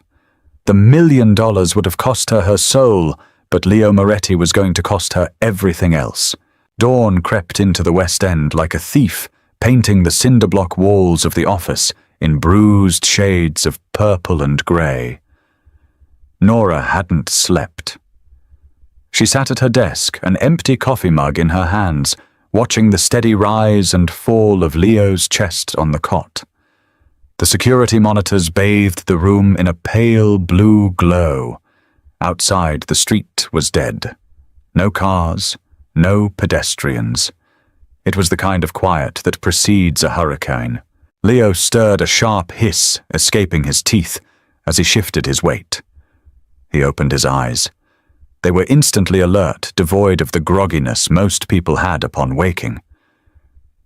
The $1 million would have cost her her soul, but Leo Moretti was going to cost her everything else. Dawn crept into the West End like a thief, painting the cinder-block walls of the office in bruised shades of purple and grey. Nora hadn't slept. She sat at her desk, an empty coffee mug in her hands, watching the steady rise and fall of Leo's chest on the cot. The security monitors bathed the room in a pale blue glow. Outside, the street was dead. No cars, no pedestrians. It was the kind of quiet that precedes a hurricane. Leo stirred a sharp hiss, escaping his teeth, as he shifted his weight. He opened his eyes. They were instantly alert, devoid of the grogginess most people had upon waking.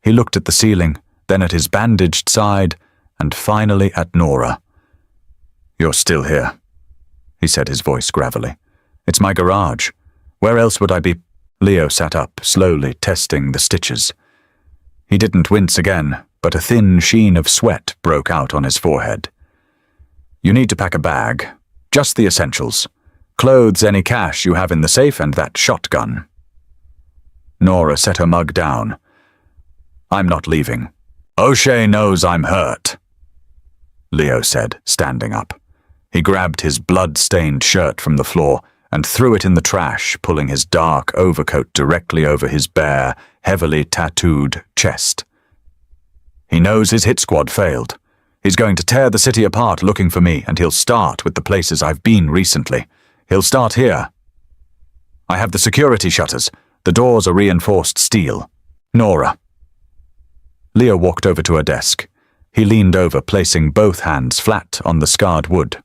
He looked at the ceiling, then at his bandaged side, and finally at Nora. "You're still here," he said, his voice gravelly. "It's my garage. Where else would I be?" Leo sat up, slowly testing the stitches. He didn't wince again, but a thin sheen of sweat broke out on his forehead. "You need to pack a bag. Just the essentials. Clothes, any cash you have in the safe, and that shotgun." Nora set her mug down. "I'm not leaving. O'Shea knows I'm hurt," Leo said, standing up. He grabbed his blood-stained shirt from the floor and threw it in the trash, pulling his dark overcoat directly over his bare, heavily tattooed chest. "He knows his hit squad failed. He's going to tear the city apart looking for me, and he'll start with the places I've been recently. He'll start here. I have the security shutters. The doors are reinforced steel. Nora." Leo walked over to her desk. He leaned over, placing both hands flat on the scarred wood.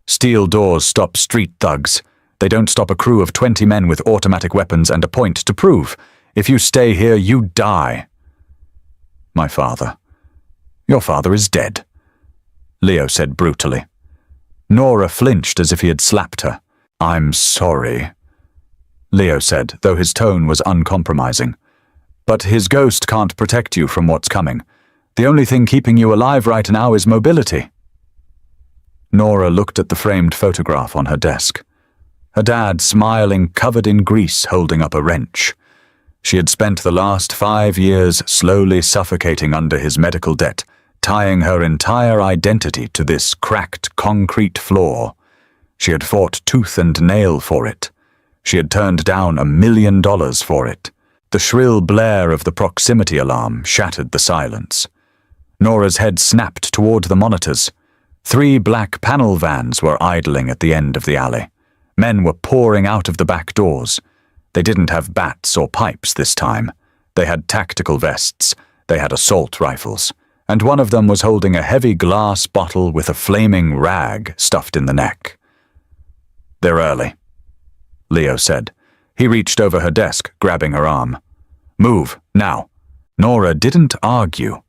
"Steel doors stop street thugs. They don't stop a crew of 20 men with automatic weapons and a point to prove. If you stay here, you die." "My father." "Your father is dead," Leo said brutally. Nora flinched as if he had slapped her. "I'm sorry," Leo said, though his tone was uncompromising. "But his ghost can't protect you from what's coming. The only thing keeping you alive right now is mobility." Nora looked at the framed photograph on her desk. Her dad, smiling, covered in grease, holding up a wrench. She had spent the last 5 years slowly suffocating under his medical debt, tying her entire identity to this cracked concrete floor. She had fought tooth and nail for it. She had turned down $1 million for it. The shrill blare of the proximity alarm shattered the silence. Nora's head snapped toward the monitors. 3 black panel vans were idling at the end of the alley. Men were pouring out of the back doors. They didn't have bats or pipes this time. They had tactical vests. They had assault rifles. And one of them was holding a heavy glass bottle with a flaming rag stuffed in the neck. "They're early," Leo said. He reached over her desk, grabbing her arm. "Move, now." Nora didn't argue.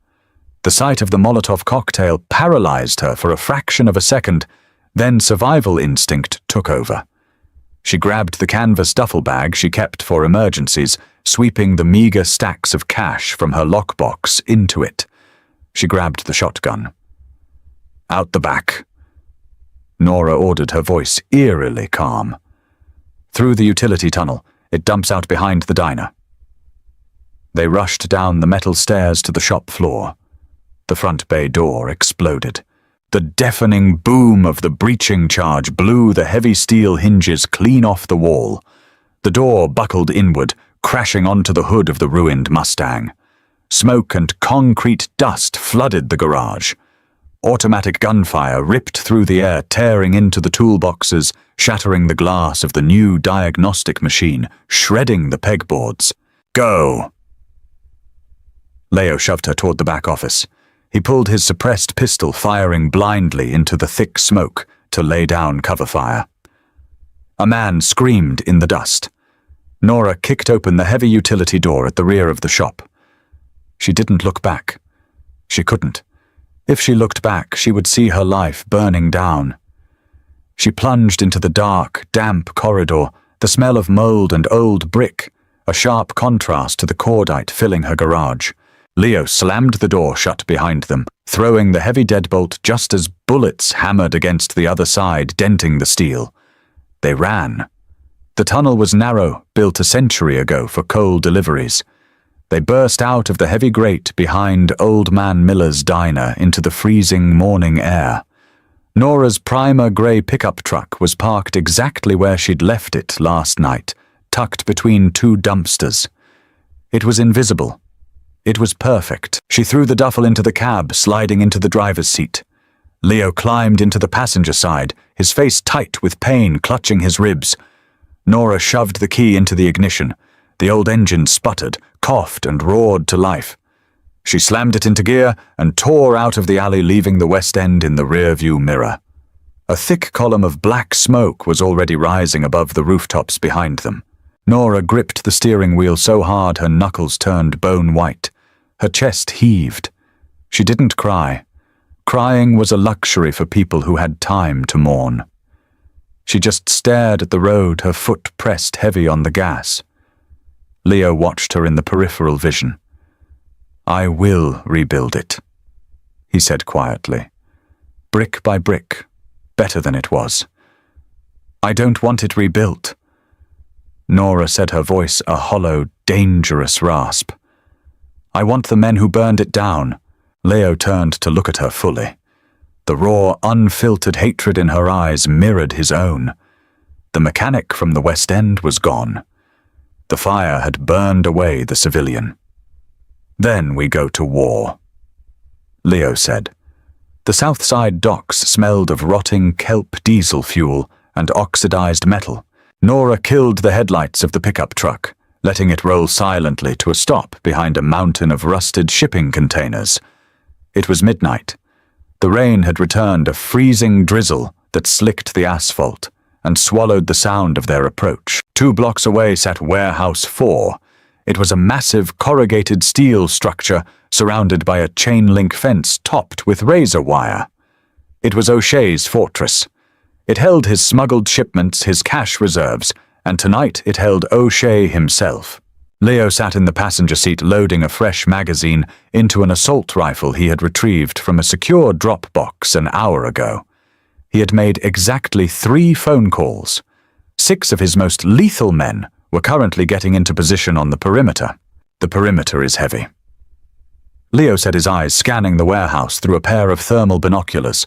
The sight of the Molotov cocktail paralyzed her for a fraction of a second, then survival instinct took over. She grabbed the canvas duffel bag she kept for emergencies, sweeping the meager stacks of cash from her lockbox into it. She grabbed the shotgun. Out the back." Nora ordered, her voice eerily calm. "Through the utility tunnel. It dumps out behind the diner." They rushed down the metal stairs to the shop floor. The front bay door exploded. The deafening boom of the breaching charge blew the heavy steel hinges clean off the wall. The door buckled inward, crashing onto the hood of the ruined Mustang. Smoke and concrete dust flooded the garage. Automatic gunfire ripped through the air, tearing into the toolboxes, shattering the glass of the new diagnostic machine, shredding the pegboards. "Go!" Leo shoved her toward the back office. He pulled his suppressed pistol, firing blindly into the thick smoke to lay down cover fire. A man screamed in the dust. Nora kicked open the heavy utility door at the rear of the shop. She didn't look back. She couldn't. If she looked back, she would see her life burning down. She plunged into the dark, damp corridor, the smell of mold and old brick, a sharp contrast to the cordite filling her garage. Leo slammed the door shut behind them, throwing the heavy deadbolt just as bullets hammered against the other side, denting the steel. They ran. The tunnel was narrow, built a century ago for coal deliveries. They burst out of the heavy grate behind Old Man Miller's diner into the freezing morning air. Nora's primer grey pickup truck was parked exactly where she'd left it last night, tucked between two dumpsters. It was invisible. It was perfect. She threw the duffel into the cab, sliding into the driver's seat. Leo climbed into the passenger side, his face tight with pain clutching his ribs. Nora shoved the key into the ignition. The old engine sputtered, coughed, and roared to life. She slammed it into gear and tore out of the alley, leaving the West End in the rear-view mirror. A thick column of black smoke was already rising above the rooftops behind them. Nora gripped the steering wheel so hard her knuckles turned bone white. Her chest heaved. She didn't cry. Crying was a luxury for people who had time to mourn. She just stared at the road, her foot pressed heavy on the gas. Leo watched her in the peripheral vision. "I will rebuild it," he said quietly. "Brick by brick, better than it was. I don't want it rebuilt." Nora said, her voice a hollow, dangerous rasp. "I want the men who burned it down." Leo turned to look at her fully. The raw, unfiltered hatred in her eyes mirrored his own. The mechanic from the West End was gone. The fire had burned away the civilian. "Then we go to war," Leo said. The South Side docks smelled of rotting kelp diesel fuel and oxidized metal. Nora killed the headlights of the pickup truck, letting it roll silently to a stop behind a mountain of rusted shipping containers. It was midnight. The rain had returned, a freezing drizzle that slicked the asphalt and swallowed the sound of their approach. 2 blocks away sat Warehouse 4. It was a massive corrugated steel structure surrounded by a chain-link fence topped with razor wire. It was O'Shea's fortress. It held his smuggled shipments, his cash reserves, and tonight it held O'Shea himself. Leo sat in the passenger seat loading a fresh magazine into an assault rifle he had retrieved from a secure drop box an hour ago. He had made exactly 3 phone calls. 6 of his most lethal men were currently getting into position on the perimeter. The perimeter is heavy. Leo set his eyes, scanning the warehouse through a pair of thermal binoculars.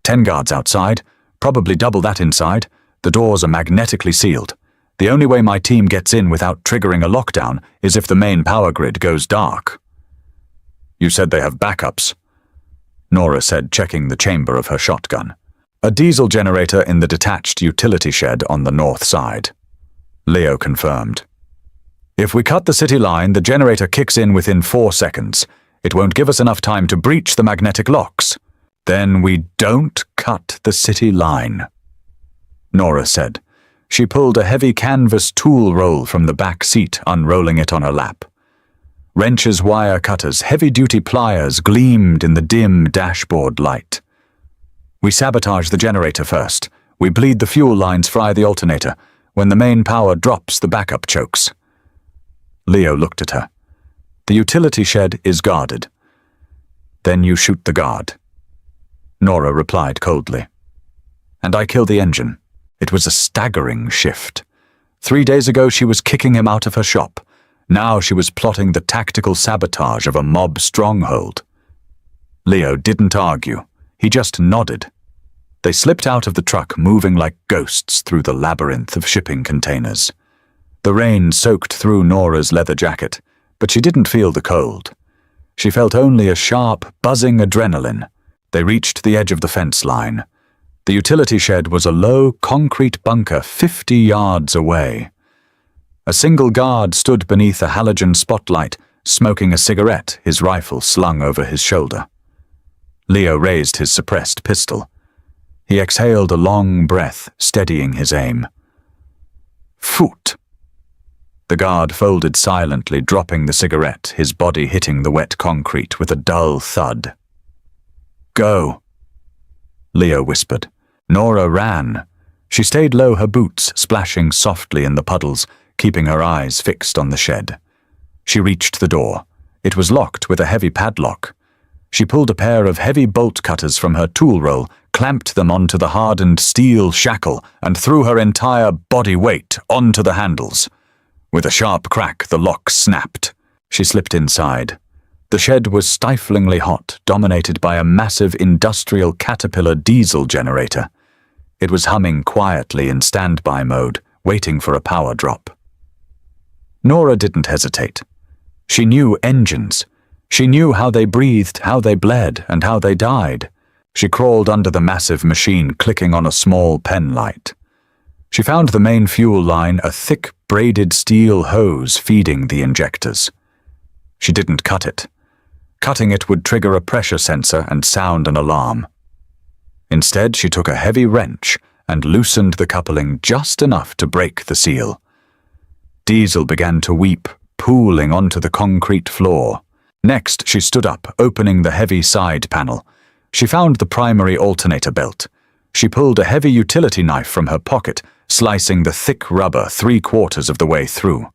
10 guards outside, probably double that inside. The doors are magnetically sealed. The only way my team gets in without triggering a lockdown is if the main power grid goes dark. "You said they have backups," Nora said, checking the chamber of her shotgun. "A diesel generator in the detached utility shed on the north side," Leo confirmed. "If we cut the city line, the generator kicks in within 4 seconds. It won't give us enough time to breach the magnetic locks." "Then we don't cut the city line," Nora said. She pulled a heavy canvas tool roll from the back seat, unrolling it on her lap. Wrenches, wire cutters, heavy-duty pliers gleamed in the dim dashboard light. "We sabotage the generator first. We bleed the fuel lines, fry the alternator. When the main power drops, the backup chokes." Leo looked at her. "The utility shed is guarded." "Then you shoot the guard." Nora replied coldly. And I killed the engine. It was a staggering shift. 3 days ago she was kicking him out of her shop. Now she was plotting the tactical sabotage of a mob stronghold. Leo didn't argue. He just nodded. They slipped out of the truck, moving like ghosts through the labyrinth of shipping containers. The rain soaked through Nora's leather jacket, but she didn't feel the cold. She felt only a sharp, buzzing adrenaline. They reached the edge of the fence line. The utility shed was a low, concrete bunker 50 yards away. A single guard stood beneath a halogen spotlight, smoking a cigarette, his rifle slung over his shoulder. Leo raised his suppressed pistol. He exhaled a long breath, steadying his aim. Foot! The guard folded silently, dropping the cigarette, his body hitting the wet concrete with a dull thud. Go! Leo whispered. Nora ran. She stayed low, her boots splashing softly in the puddles, keeping her eyes fixed on the shed. She reached the door. It was locked with a heavy padlock. She pulled a pair of heavy bolt cutters from her tool roll, clamped them onto the hardened steel shackle, and threw her entire body weight onto the handles. With a sharp crack, the lock snapped. She slipped inside. The shed was stiflingly hot, dominated by a massive industrial Caterpillar diesel generator. It was humming quietly in standby mode, waiting for a power drop. Nora didn't hesitate. She knew engines. She knew how they breathed, how they bled, and how they died. She crawled under the massive machine, clicking on a small pen light. She found the main fuel line, a thick, braided steel hose feeding the injectors. She didn't cut it. Cutting it would trigger a pressure sensor and sound an alarm. Instead, she took a heavy wrench and loosened the coupling just enough to break the seal. Diesel began to weep, pooling onto the concrete floor. Next, she stood up, opening the heavy side panel. She found the primary alternator belt. She pulled a heavy utility knife from her pocket, slicing the thick rubber 3/4 of the way through.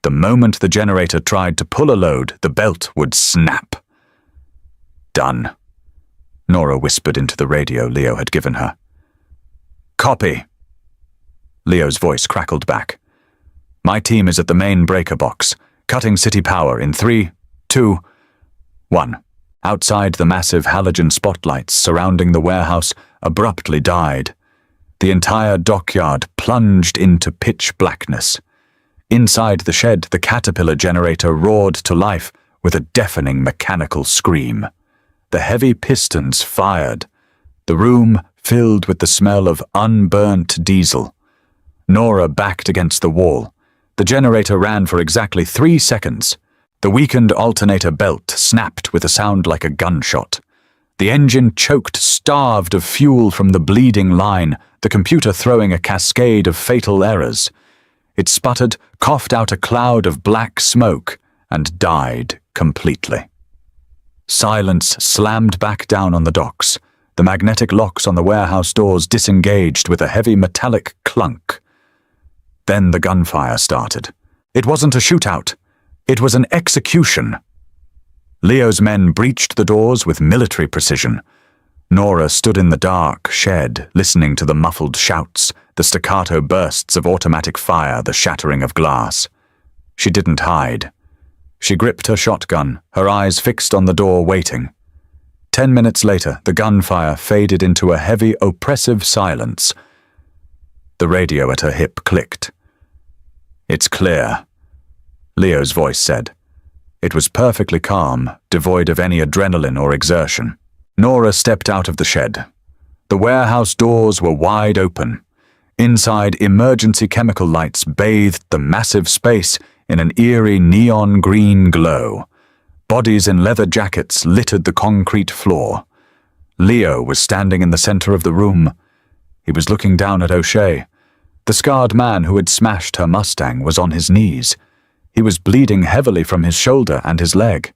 The moment the generator tried to pull a load, the belt would snap. Done, Nora whispered into the radio Leo had given her. Copy. Leo's voice crackled back. My team is at the main breaker box, cutting city power in 3, 2, 1. Outside, the massive halogen spotlights surrounding the warehouse abruptly died. The entire dockyard plunged into pitch blackness. Inside the shed, the Caterpillar generator roared to life with a deafening mechanical scream. The heavy pistons fired. The room filled with the smell of unburnt diesel. Nora backed against the wall. The generator ran for exactly 3 seconds. The weakened alternator belt snapped with a sound like a gunshot. The engine choked, starved of fuel from the bleeding line, the computer throwing a cascade of fatal errors. It sputtered, coughed out a cloud of black smoke, and died completely. Silence slammed back down on the docks. The magnetic locks on the warehouse doors disengaged with a heavy metallic clunk. Then the gunfire started. It wasn't a shootout. It was an execution. Leo's men breached the doors with military precision. Nora stood in the dark shed, listening to the muffled shouts, the staccato bursts of automatic fire, the shattering of glass. She didn't hide. She gripped her shotgun, her eyes fixed on the door, waiting. 10 minutes later, the gunfire faded into a heavy, oppressive silence. The radio at her hip clicked. It's clear, Leo's voice said. It was perfectly calm, devoid of any adrenaline or exertion. Nora stepped out of the shed. The warehouse doors were wide open. Inside, emergency chemical lights bathed the massive space in an eerie neon green glow. Bodies in leather jackets littered the concrete floor. Leo was standing in the center of the room. He was looking down at O'Shea. The scarred man who had smashed her Mustang was on his knees. He was bleeding heavily from his shoulder and his leg.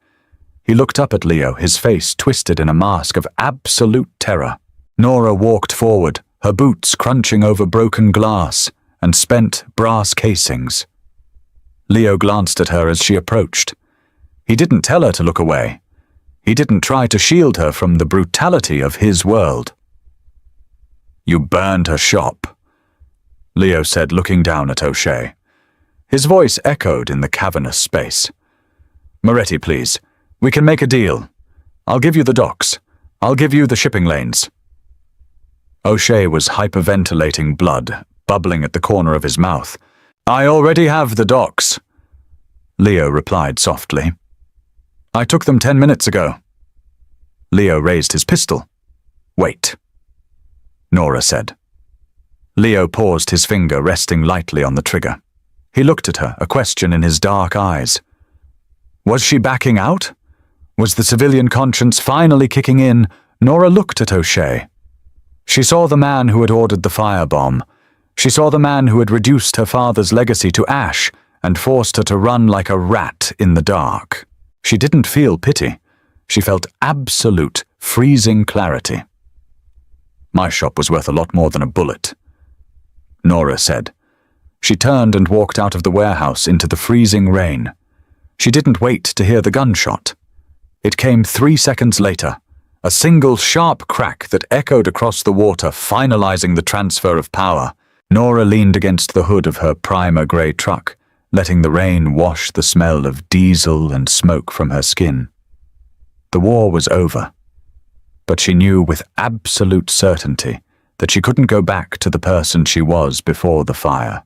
He looked up at Leo, his face twisted in a mask of absolute terror. Nora walked forward, her boots crunching over broken glass and spent brass casings. Leo glanced at her as she approached. He didn't tell her to look away. He didn't try to shield her from the brutality of his world. "You burned her shop," Leo said, looking down at O'Shea. His voice echoed in the cavernous space. "Moretti, please. We can make a deal. I'll give you the docks. I'll give you the shipping lanes." O'Shea was hyperventilating, blood bubbling at the corner of his mouth. "I already have the docks," Leo replied softly. "I took them 10 minutes ago." Leo raised his pistol. "Wait," Nora said. Leo paused, his finger resting lightly on the trigger. He looked at her, a question in his dark eyes. Was she backing out? Was the civilian conscience finally kicking in? Nora looked at O'Shea. She saw the man who had ordered the firebomb. She saw the man who had reduced her father's legacy to ash and forced her to run like a rat in the dark. She didn't feel pity. She felt absolute, freezing clarity. "My shop was worth a lot more than a bullet," Nora said. She turned and walked out of the warehouse into the freezing rain. She didn't wait to hear the gunshot. It came 3 seconds later, a single sharp crack that echoed across the water, finalizing the transfer of power. Nora leaned against the hood of her primer grey truck, letting the rain wash the smell of diesel and smoke from her skin. The war was over, but she knew with absolute certainty that she couldn't go back to the person she was before the fire.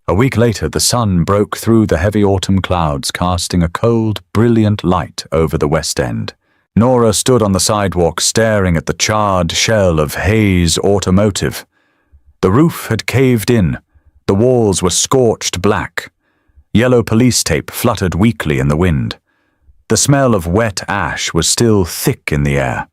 A week later, the sun broke through the heavy autumn clouds, casting a cold, brilliant light over the West End. Nora stood on the sidewalk, staring at the charred shell of Hayes Automotive. The roof had caved in. The walls were scorched black. Yellow police tape fluttered weakly in the wind. The smell of wet ash was still thick in the air.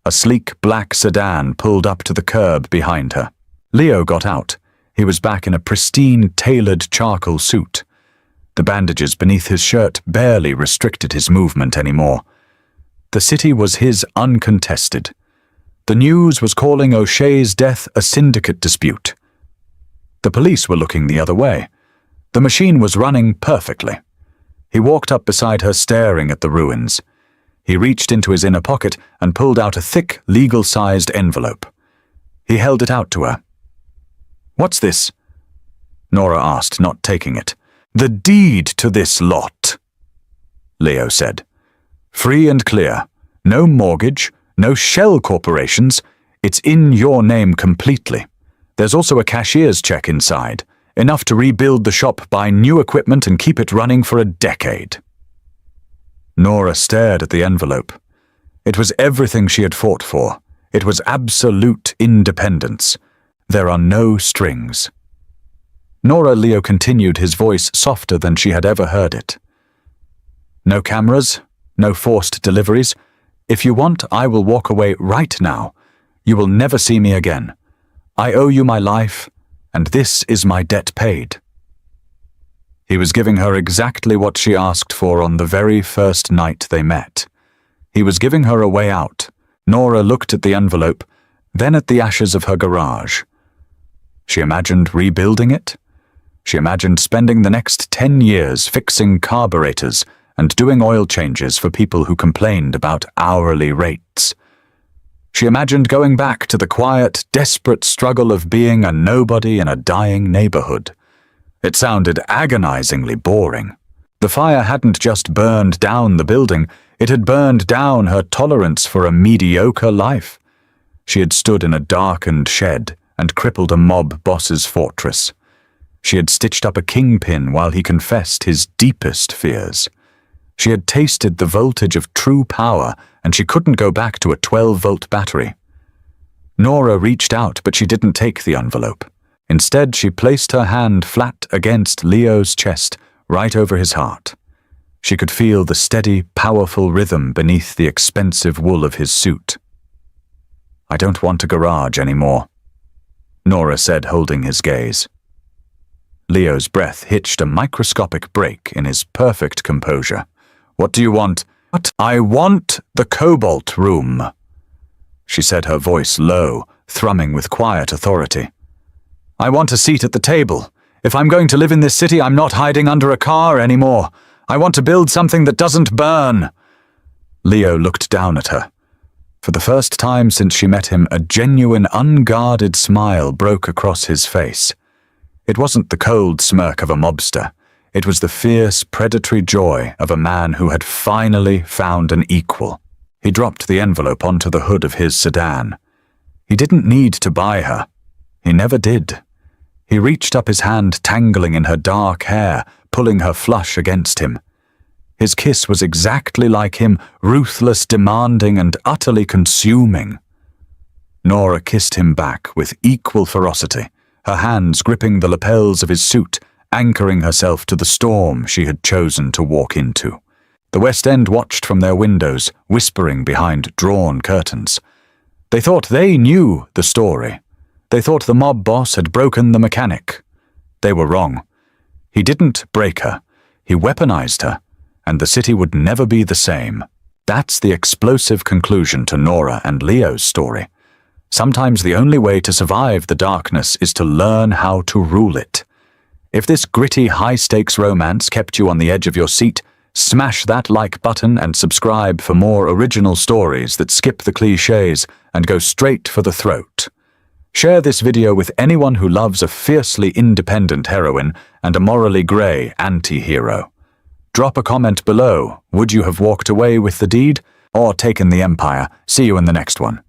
A sleek black sedan pulled up to the curb behind her. Leo got out. He was back in a pristine, tailored charcoal suit. The bandages beneath his shirt barely restricted his movement anymore. The city was his uncontested. The news was calling O'Shea's death a syndicate dispute. The police were looking the other way. The machine was running perfectly. He walked up beside her, staring at the ruins. He reached into his inner pocket and pulled out a thick, legal-sized envelope. He held it out to her. "What's this?" Nora asked, not taking it. "The deed to this lot," Leo said. "Free and clear. No mortgage, no shell corporations. It's in your name completely. There's also a cashier's check inside, enough to rebuild the shop, buy new equipment, and keep it running for a decade." Nora stared at the envelope. It was everything she had fought for. It was absolute independence. There are no strings. Nora, Leo continued, his voice softer than she had ever heard it. "No cameras, no forced deliveries. If you want, I will walk away right now. You will never see me again. I owe you my life, and this is my debt paid." He was giving her exactly what she asked for on the very first night they met. He was giving her a way out. Nora looked at the envelope, then at the ashes of her garage. She imagined rebuilding it. She imagined spending the next 10 years fixing carburetors and doing oil changes for people who complained about hourly rates. She imagined going back to the quiet, desperate struggle of being a nobody in a dying neighborhood. It sounded agonizingly boring. The fire hadn't just burned down the building, it had burned down her tolerance for a mediocre life. She had stood in a darkened shed and crippled a mob boss's fortress. She had stitched up a kingpin while he confessed his deepest fears. She had tasted the voltage of true power, and she couldn't go back to a 12-volt battery. Nora reached out, but she didn't take the envelope. Instead, she placed her hand flat against Leo's chest, right over his heart. She could feel the steady, powerful rhythm beneath the expensive wool of his suit. "I don't want a garage anymore," Nora said, holding his gaze. Leo's breath hitched a microscopic break in his perfect composure. "What do you want?" "What? I want the Cobalt Room," she said, her voice low, thrumming with quiet authority. "I want a seat at the table. If I'm going to live in this city, I'm not hiding under a car anymore. I want to build something that doesn't burn." Leo looked down at her. For the first time since she met him, a genuine, unguarded smile broke across his face. It wasn't the cold smirk of a mobster. It was the fierce, predatory joy of a man who had finally found an equal. He dropped the envelope onto the hood of his sedan. He didn't need to buy her. He never did. He reached up his hand, tangling in her dark hair, pulling her flush against him. His kiss was exactly like him, ruthless, demanding, and utterly consuming. Nora kissed him back with equal ferocity, her hands gripping the lapels of his suit, anchoring herself to the storm she had chosen to walk into. The West End watched from their windows, whispering behind drawn curtains. They thought they knew the story. They thought the mob boss had broken the mechanic. They were wrong. He didn't break her. He weaponized her, and the city would never be the same. That's the explosive conclusion to Nora and Leo's story. Sometimes the only way to survive the darkness is to learn how to rule it. If this gritty, high-stakes romance kept you on the edge of your seat, smash that like button and subscribe for more original stories that skip the cliches and go straight for the throat. Share this video with anyone who loves a fiercely independent heroine and a morally grey anti-hero. Drop a comment below. Would you have walked away with the deed or taken the empire? See you in the next one.